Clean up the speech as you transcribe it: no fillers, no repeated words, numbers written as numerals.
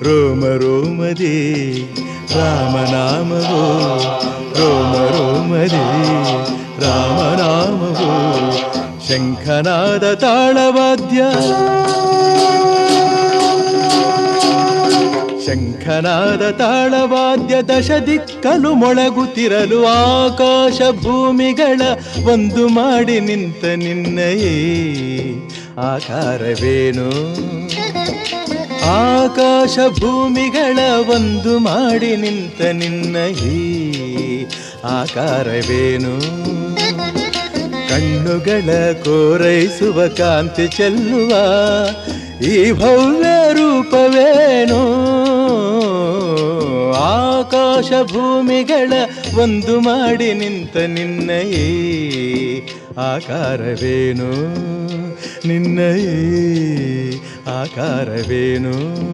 ರೋಮ ರೋಮದಿ ರಾಮನಾಮವೋ ರೋಮ ರೋಮದಿ ರಾಮನಾಮವೋ ಶಂಖನಾದ ತಾಳವಾದ್ಯ ಶಂಖನಾದ ತಾಳವಾದ್ಯ ದಶ ದಿಕ್ಕಲು ಮೊಳಗುತ್ತಿರಲು ಆಕಾಶ ಭೂಮಿಗಳ ಒಂದು ಮಾಡಿ ನಿಂತ ನಿನ್ನಯೇ ಆಕಾರವೇನು ಆಕಾಶ ಭೂಮಿಗಳ ಒಂದು ಮಾಡಿ ನಿಂತ ನಿನ್ನಯೇ ಆಕಾರವೇನು ಕಣ್ಣುಗಳ ಕೋರೈಸುವ ಕಾಂತಿ ಚೆಲ್ಲುವ ಈ ಭವ್ಯ ರೂಪವೇನು ಆಕಾಶ ಭೂಮಿಗಳ ಒಂದು ಮಾಡಿ ನಿಂತ ನಿನ್ನಯೇ ಆಕಾರವೇನು ನಿನ್ನಯೇ ಆಕಾರವೇನು